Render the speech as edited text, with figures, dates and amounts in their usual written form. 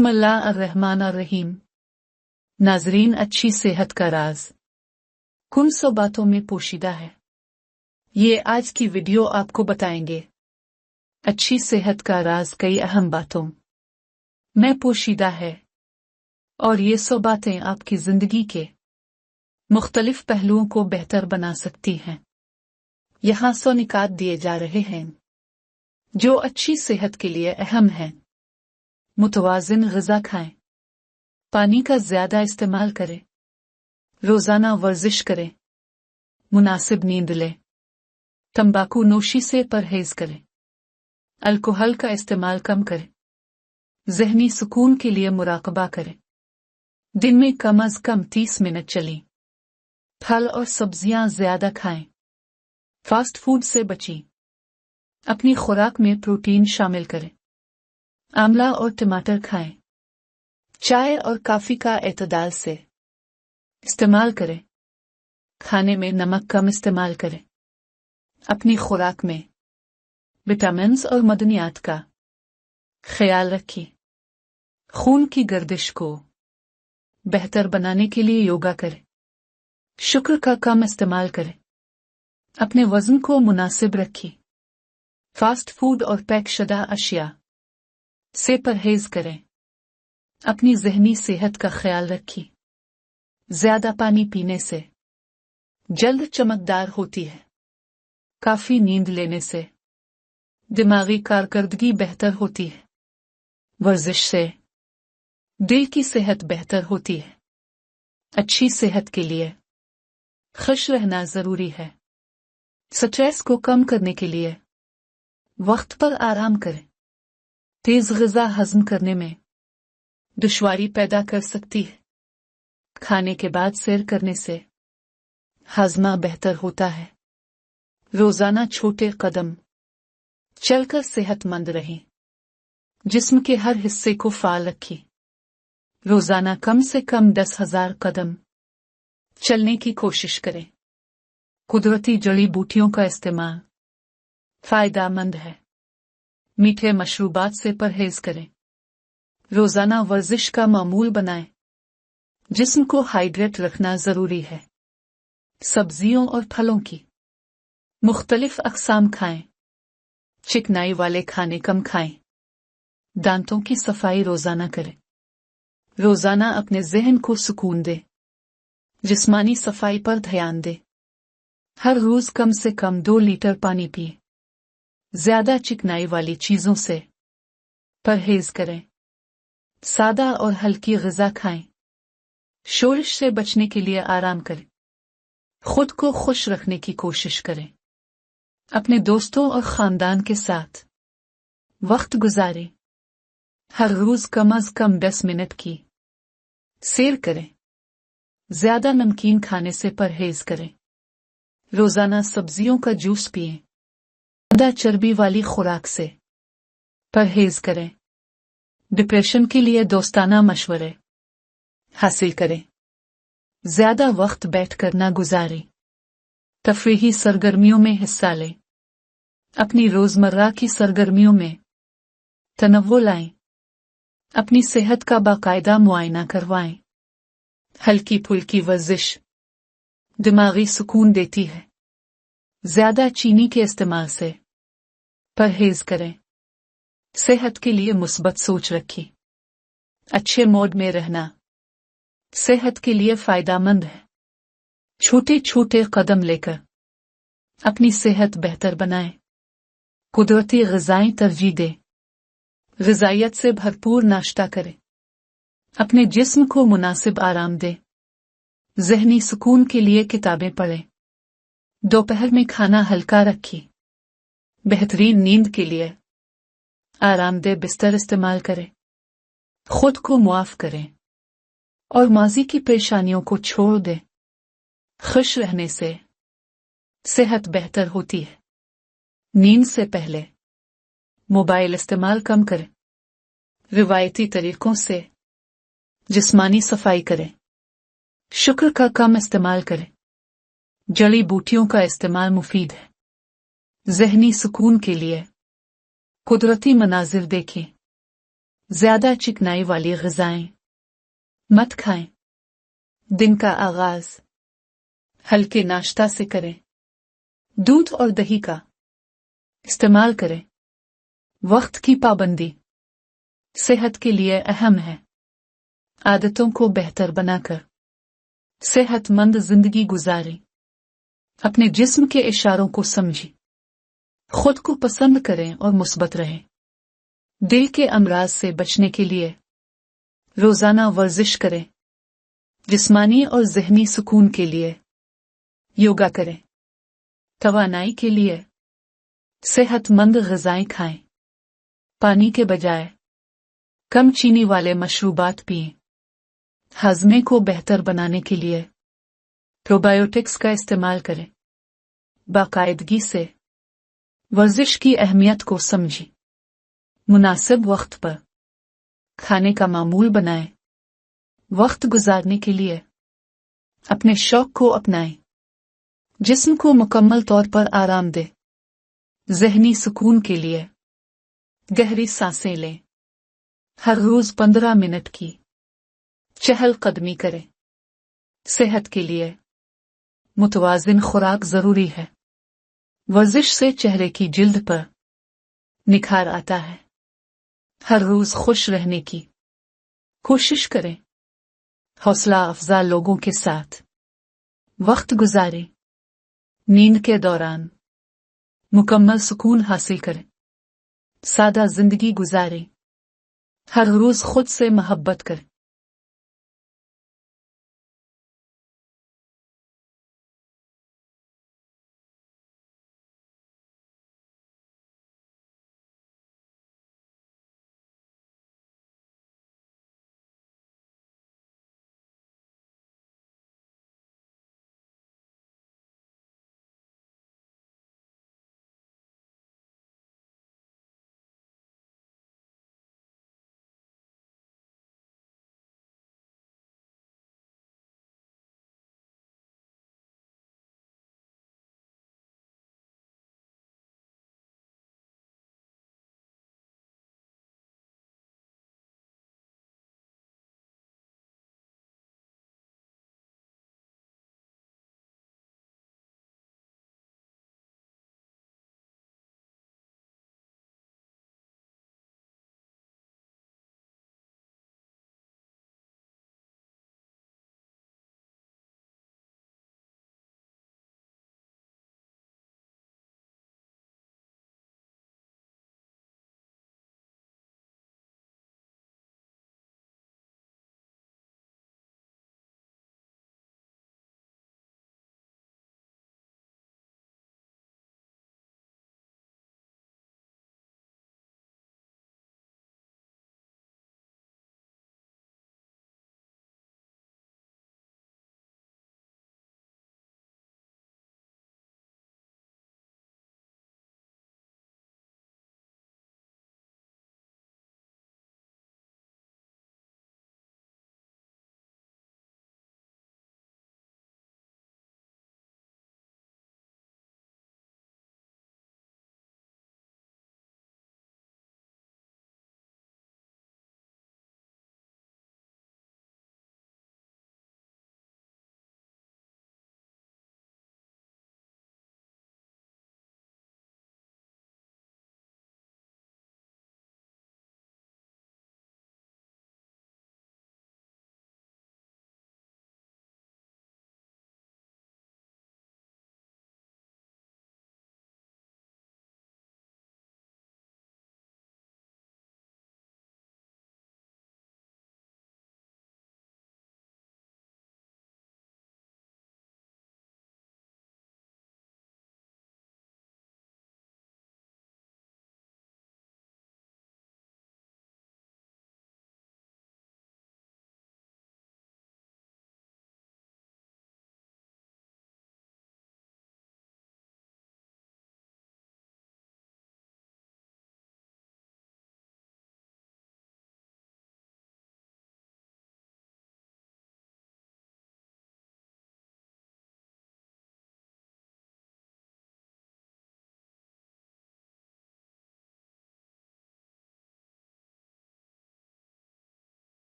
बिस्मिल्लाहिर्रहमानिर्रहीम। नाजरीन, अच्छी सेहत का राज कुल 100 बातों में पोशीदा है। ये आज की वीडियो आपको बताएंगे। अच्छी सेहत का राज कई अहम बातों में पोशीदा है और ये 100 बातें आपकी जिंदगी के मुख्तलिफ पहलुओं को बेहतर बना सकती हैं। यहाँ 100 निकात दिए जा रहे हैं जो अच्छी सेहत के लिए अहम हैं। मुतवाज़िन ग़िज़ा खाएं, पानी का ज़्यादा इस्तेमाल करें, रोज़ाना वर्जिश करें, मुनासिब नींद लें, तंबाकू नोशी से परहेज़ करें, अल्कोहल का इस्तेमाल कम करें, ज़हनी सुकून के लिए मुराक़बा करें, दिन में कम अज़ कम 30 मिनट चलें, फल और सब्जियां ज़्यादा खाएं, फास्ट फूड से बचें, अपनी खुराक में प्रोटीन शामिल करें, आंवला और टमाटर खाएं, चाय और कॉफी का एतदाल से इस्तेमाल करें, खाने में नमक कम इस्तेमाल करें, अपनी खुराक में विटामिन्स और मदनियात का ख्याल रखें, खून की गर्दिश को बेहतर बनाने के लिए योगा करें, शुक्र का कम इस्तेमाल करें, अपने वजन को मुनासिब रखें, फास्ट फूड और पैक शुदा अशिया से परहेज करें, अपनी ज़हनी सेहत का ख्याल रखें। ज़्यादा पानी पीने से जल्द चमकदार होती है। काफी नींद लेने से दिमागी कारकर्दगी बेहतर होती है। वर्जिश से दिल की सेहत बेहतर होती है। अच्छी सेहत के लिए खुश रहना जरूरी है। स्ट्रेस को कम करने के लिए वक्त पर आराम करें। तेज ग़िज़ा हज़म करने में दुश्वारी पैदा कर सकती है। खाने के बाद सैर करने से हाजमा बेहतर होता है। रोजाना छोटे कदम चलकर सेहतमंद रहें। जिस्म के हर हिस्से को फाल रखें। रोजाना कम से कम 10,000 कदम चलने की कोशिश करें। कुदरती जड़ी बूटियों का इस्तेमाल फायदेमंद है। मीठे मशरूबात से परहेज करें। रोजाना वर्जिश का मामूल बनाएं। जिस्म को हाइड्रेट रखना जरूरी है। सब्जियों और फलों की मुख्तलिफ अक़साम खाएं। चिकनाई वाले खाने कम खाएं। दांतों की सफाई रोजाना करें। रोजाना अपने ज़हन को सुकून दें। जिस्मानी सफाई पर ध्यान दें। हर रोज कम से कम 2 लीटर पानी पिए। ज्यादा चिकनाई वाली चीजों से परहेज करें। सादा और हल्की ग़िज़ा खाएं। शोरिश से बचने के लिए आराम करें। खुद को खुश रखने की कोशिश करें। अपने दोस्तों और खानदान के साथ वक्त गुजारें। हर रोज कम अज कम 10 मिनट की सैर करें। ज्यादा नमकीन खाने से परहेज करें। रोजाना सब्जियों का जूस पिएं। ज्यादा चर्बी वाली खुराक से परहेज करें। डिप्रेशन के लिए दोस्ताना मशवरे हासिल करें। ज्यादा वक्त बैठकर ना गुजारें। तफरीही सरगर्मियों में हिस्सा लें। अपनी रोजमर्रा की सरगर्मियों में तनव्वुर लाएं। अपनी सेहत का बाकायदा मुआयना करवाएं। हल्की फुल्की वर्जिश दिमागी सुकून देती है। ज्यादा चीनी के इस्तेमाल से परहेज करें। सेहत के लिए मुस्बत सोच रखें। अच्छे मूड में रहना सेहत के लिए फायदेमंद है। छोटे छोटे कदम लेकर अपनी सेहत बेहतर बनाएं। कुदरती ग़िज़ाएं तरजीह दें। ग़िज़ाइयत से भरपूर नाश्ता करें। अपने जिस्म को मुनासिब आराम दें। ज़हनी सुकून के लिए किताबें पढ़ें। दोपहर में खाना हल्का रखें। बेहतरीन नींद के लिए आरामदेह बिस्तर इस्तेमाल करें। खुद को मुआफ करें और माजी की परेशानियों को छोड़ दें। खुश रहने से सेहत बेहतर होती है। नींद से पहले मोबाइल इस्तेमाल कम करें। रिवायती तरीकों से जिस्मानी सफाई करें। शुक्र का कम इस्तेमाल करें। जड़ी बूटियों का इस्तेमाल मुफीद है। ज़हनी सुकून के लिए कुदरती मनाजिर देखें। ज्यादा चिकनाई वाली ग़िज़ाएं मत खाएं। दिन का आगाज हल्के नाश्ता से करें। दूध और दही का इस्तेमाल करें। वक्त की पाबंदी सेहत के लिए अहम है। आदतों को बेहतर बनाकर सेहतमंद जिंदगी गुजारें। अपने जिस्म के इशारों को समझें। खुद को पसंद करें और मुस्बत रहें। दिल के अमराज से बचने के लिए रोजाना वर्जिश करें। जिस्मानी और ज़हनी सुकून के लिए योगा करें। तवानाई के लिए सेहतमंद ग़िज़ाएं खाएं। पानी के बजाय कम चीनी वाले मशरूबात पिएं। हज़मे को बेहतर बनाने के लिए प्रोबायोटिक्स का इस्तेमाल करें। बाकायदगी से वर्जिश की अहमियत को समझें। मुनासिब वक्त पर खाने का मामूल बनाएं। वक्त गुजारने के लिए अपने शौक को अपनाएं। जिस्म को मुकम्मल तौर पर आराम दें। ज़हनी सुकून के लिए गहरी सांसें लें। हर रोज 15 मिनट की चहल कदमी करें। सेहत के लिए मुतवाज़िन खुराक जरूरी है। वर्जिश से चेहरे की जिल्द पर निखार आता है। हर रोज खुश रहने की कोशिश करें। हौसला अफजा लोगों के साथ वक्त गुजारें। नींद के दौरान मुकम्मल सुकून हासिल करें। सादा जिंदगी गुजारें। हर रोज खुद से मोहब्बत करें।